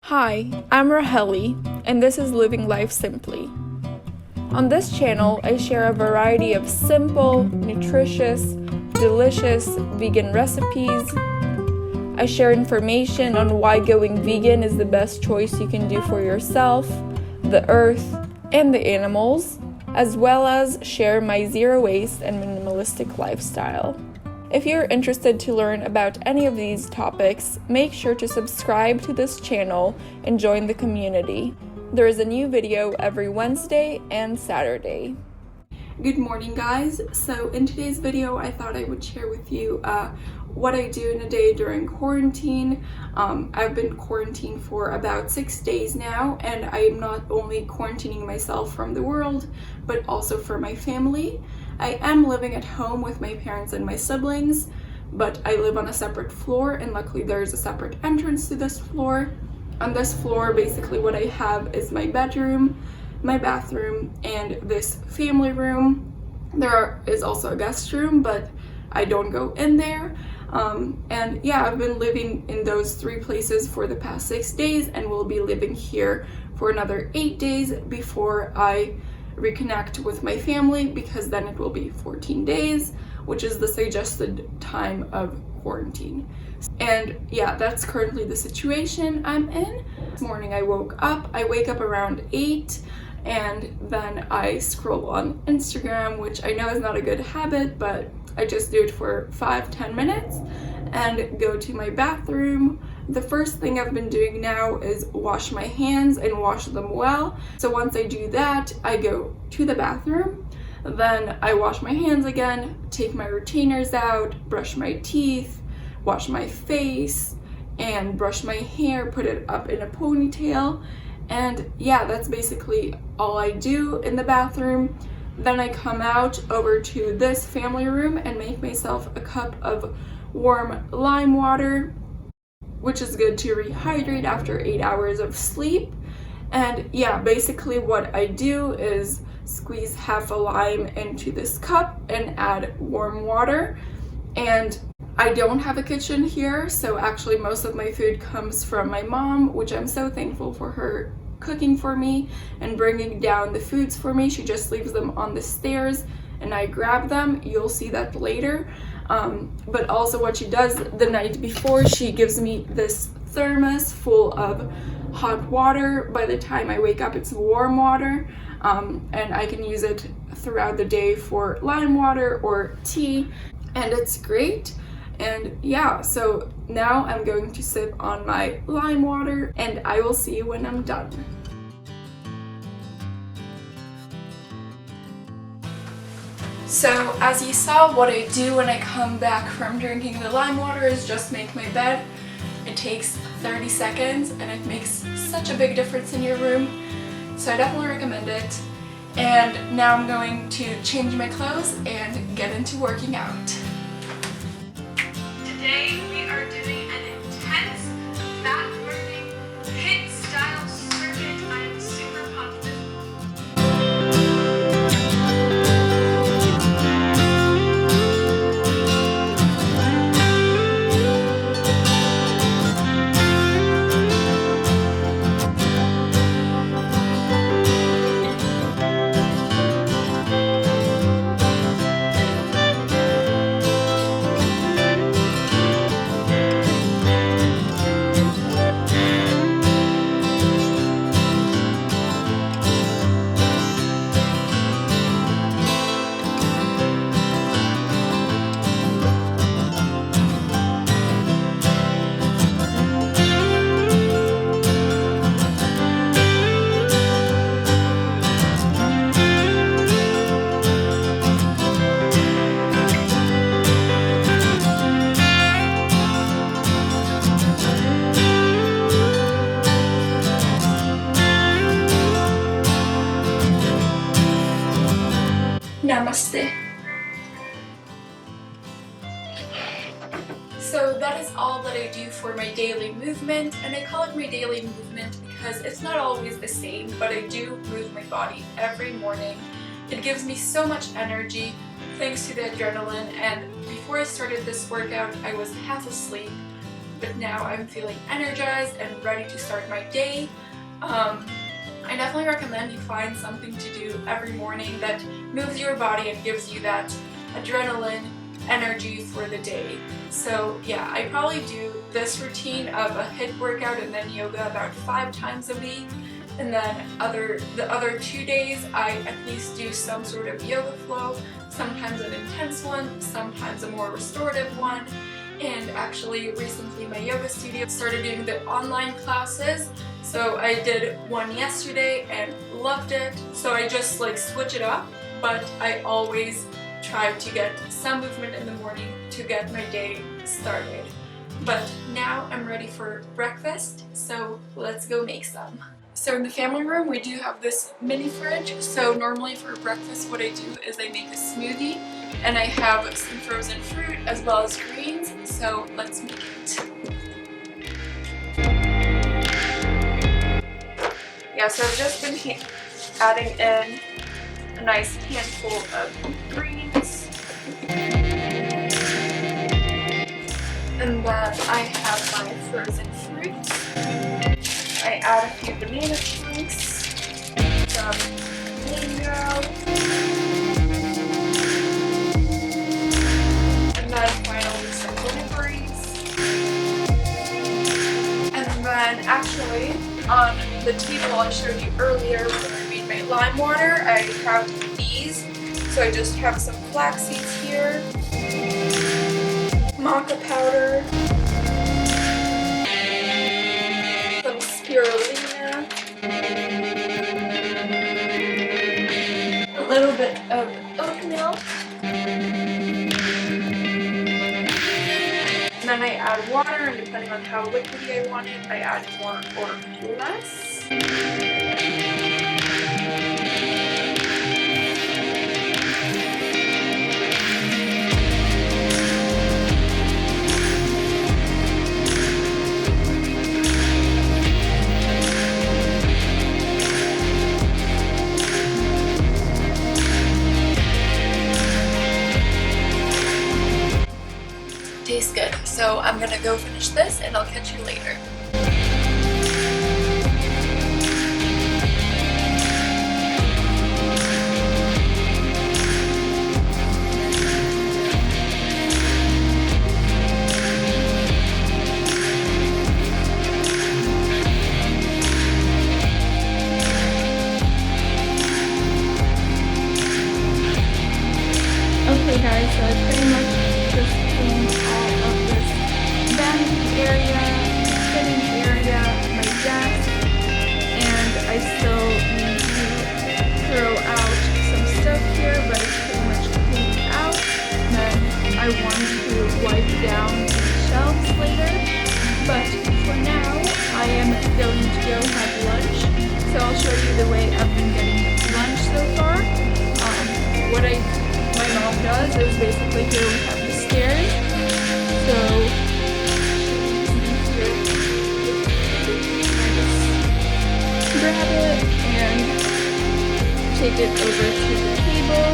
Hi, I'm Raheli, and this is Living Life Simply. On this channel, I share a variety of simple, nutritious, delicious vegan recipes. I share information on why going vegan is the best choice you can do for yourself, the earth, and the animals, as well as share my zero waste and minimalistic lifestyle. If you're interested to learn about any of these topics, make sure to subscribe to this channel and join the community. There is a new video every Wednesday and Saturday. Good morning, guys. So in today's video, I thought I would share with you what I do in a day during quarantine. I've been quarantined for about 6 days now, and I am not only quarantining myself from the world, but also for my family. I am living at home with my parents and my siblings, but I live on a separate floor, and luckily there's a separate entrance to this floor. On this floor, basically what I have is my bedroom, my bathroom, and this family room. There is also a guest room, but I don't go in there. And yeah, I've been living in those 3 places for the past 6 days, and will be living here for another 8 days before I reconnect with my family, because then it will be 14 days, which is the suggested time of quarantine. And yeah, that's currently the situation I'm in. This morning I wake up around 8, and then I scroll on Instagram, which I know is not a good habit, but I just do it for 5-10 minutes, and go to my bathroom. The first thing I've been doing now is wash my hands and wash them well. So once I do that, I go to the bathroom, then I wash my hands again, take my retainers out, brush my teeth, wash my face, and brush my hair, put it up in a ponytail. And yeah, that's basically all I do in the bathroom. Then I come out over to this family room and make myself a cup of warm lime water, which is good to rehydrate after 8 hours of sleep. And yeah, basically what I do is squeeze half a lime into this cup and add warm water. And I don't have a kitchen here, so actually most of my food comes from my mom, which I'm so thankful for her cooking for me and bringing down the foods for me. She just leaves them on the stairs and I grab them. You'll see that later. But also what she does the night before, she gives me this thermos full of hot water. By the time I wake up, it's warm water, and I can use it throughout the day for lime water or tea, and it's great. And yeah, so now I'm going to sip on my lime water, and I will see you when I'm done. So as you saw, what I do when I come back from drinking the lime water is just make my bed. It takes 30 seconds and it makes such a big difference in your room. So I definitely recommend it. And now I'm going to change my clothes and get into working out. Today we are doing an intense fat burning HIIT style circuit. I'm super pumped. Namaste. So that is all that I do for my daily movement, and I call it my daily movement because it's not always the same, but I do move my body every morning. It gives me so much energy thanks to the adrenaline, and before I started this workout I was half asleep, but now I'm feeling energized and ready to start my day. I definitely recommend you find something to do every morning that moves your body and gives you that adrenaline energy for the day. So yeah, I probably do this routine of a HIIT workout and then yoga about 5 times a week. And then the other 2 days I at least do some sort of yoga flow, sometimes an intense one, sometimes a more restorative one. And actually recently my yoga studio started doing the online classes. So I did one yesterday and loved it. So I just like switch it up, but I always try to get some movement in the morning to get my day started. But now I'm ready for breakfast, so let's go make some. So in the family room we do have this mini fridge, so normally for breakfast what I do is I make a smoothie and I have some frozen fruit as well as greens, so let's make it. Yeah, so I've just been adding in a nice handful of greens. And then I have my frozen fruits. I add a few banana chunks, some mango, and then finally some blueberries. And then actually on the table I showed you earlier when I made my lime water, I have these. So I just have some flax seeds here, maca powder, some spirulina, a little bit of oat milk, and then I add water, and depending on how liquidy I want it, I add more or less. Tastes good, so I'm gonna go finish this and I'll catch you later. Okay guys, so I pretty much just cleaned all of this vanity area, sitting area, my desk, and I still need to throw out some stuff here, but it's pretty much cleaned out. Then I want to wipe down the shelves later, but for now I am going to go have lunch, so I'll show you the way I've been getting lunch so far. What my mom does is basically here we have the stairs, so I just grab it and take it over to the table.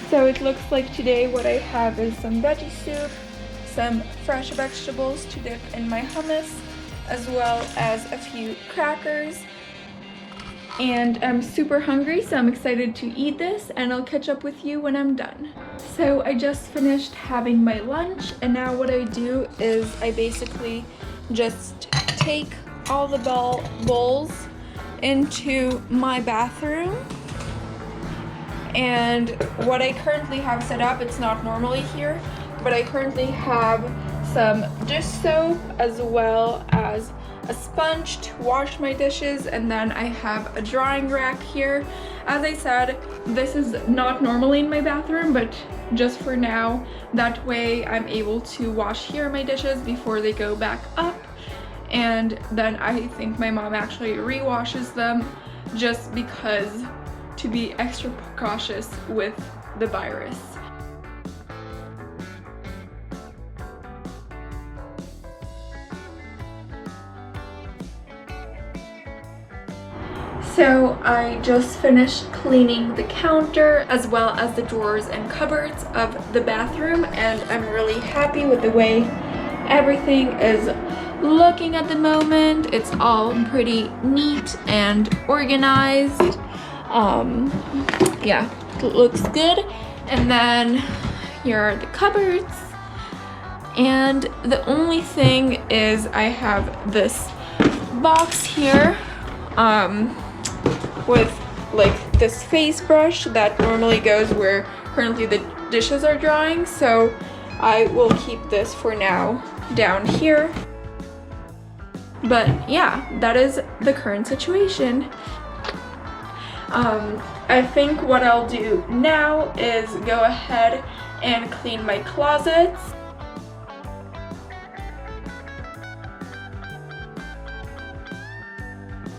So it looks like today what I have is some veggie soup, some fresh vegetables to dip in my hummus, as well as a few crackers. And I'm super hungry, so I'm excited to eat this, and I'll catch up with you when I'm done. So I just finished having my lunch, and now what I do is I basically just take all the bowls into my bathroom. And what I currently have set up, it's not normally here, but I currently have some dish soap as well as a sponge to wash my dishes, and then I have a drying rack here. As I said, this is not normally in my bathroom, but just for now, that way I'm able to wash here my dishes before they go back up, and then I think my mom actually re-washes them just because to be extra cautious with the virus. So I just finished cleaning the counter as well as the drawers and cupboards of the bathroom, and I'm really happy with the way everything is looking at the moment. It's all pretty neat and organized. Yeah, it looks good. And then here are the cupboards. And the only thing is I have this box here with like this face brush that normally goes where currently the dishes are drying. So I will keep this for now down here. But yeah, that is the current situation. I think what I'll do now is go ahead and clean my closets.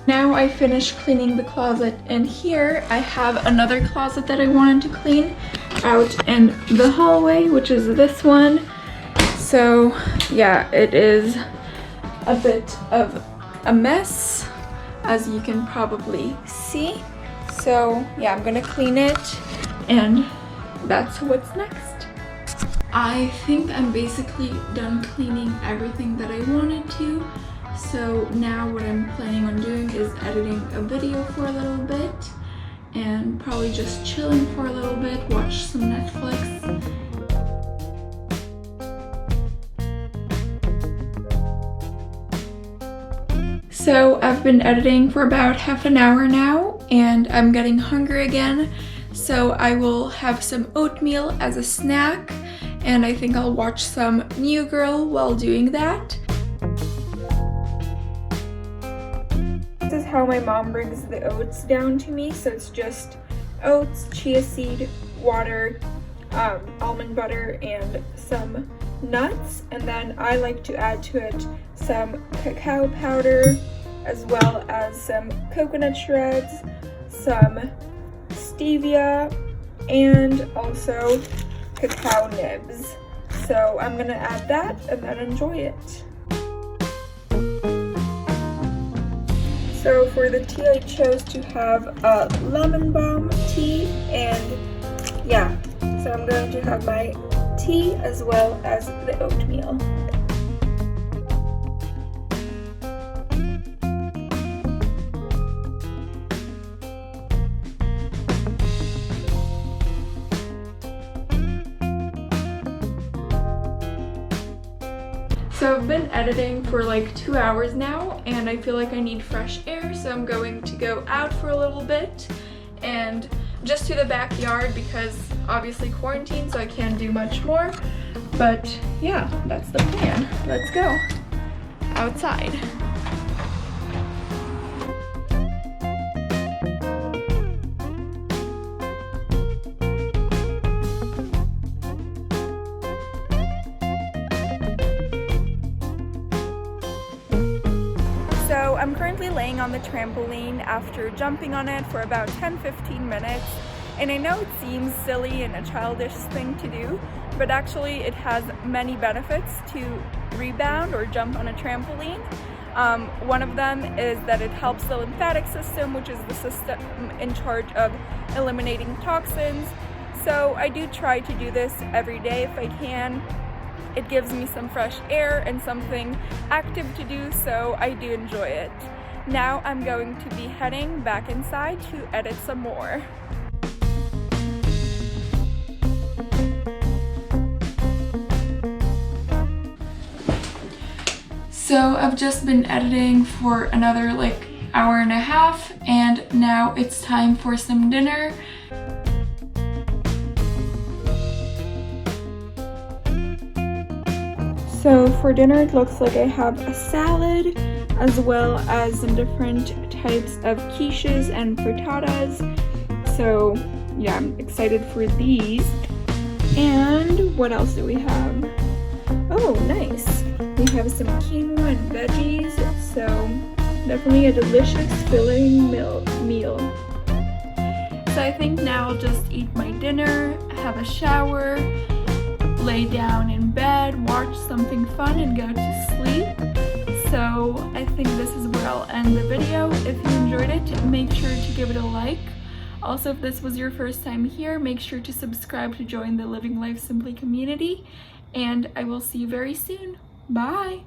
Now I finished cleaning the closet, and here I have another closet that I wanted to clean out in the hallway, which is this one. So yeah, it is a bit of a mess, as you can probably see. So yeah, I'm gonna clean it, and that's what's next. I think I'm basically done cleaning everything that I wanted to. So now what I'm planning on doing is editing a video for a little bit and probably just chilling for a little bit, watch some Netflix. So I've been editing for about half an hour now, and I'm getting hungry again. So I will have some oatmeal as a snack, and I think I'll watch some New Girl while doing that. This is how my mom brings the oats down to me. So it's just oats, chia seed, water, almond butter, and some nuts. And then I like to add to it some cacao powder, as well as some coconut shreds, some stevia, and also cacao nibs. So I'm gonna add that and then enjoy it. So for the tea, I chose to have a lemon balm tea, and yeah, so I'm going to have my tea as well as the oatmeal. So I've been editing for like 2 hours now, and I feel like I need fresh air, so I'm going to go out for a little bit and just to the backyard because obviously quarantine, so I can't do much more. But yeah, that's the plan. Let's go outside. So I'm currently laying on the trampoline after jumping on it for about 10-15 minutes, and I know it seems silly and a childish thing to do, but actually it has many benefits to rebound or jump on a trampoline. One of them is that it helps the lymphatic system, which is the system in charge of eliminating toxins. So I do try to do this every day if I can. It gives me some fresh air and something active to do, so I do enjoy it. Now I'm going to be heading back inside to edit some more. So I've just been editing for another like hour and a half, and now it's time for some dinner. So for dinner, it looks like I have a salad as well as some different types of quiches and frittatas. So yeah, I'm excited for these. And what else do we have? Oh, nice. We have some quinoa and veggies, so definitely a delicious filling meal. So I think now I'll just eat my dinner, have a shower, lay down in bed, watch something fun, and go to sleep. So I think this is where I'll end the video. If you enjoyed it, make sure to give it a like. Also, if this was your first time here, make sure to subscribe to join the Living Life Simply community, and I will see you very soon. Bye!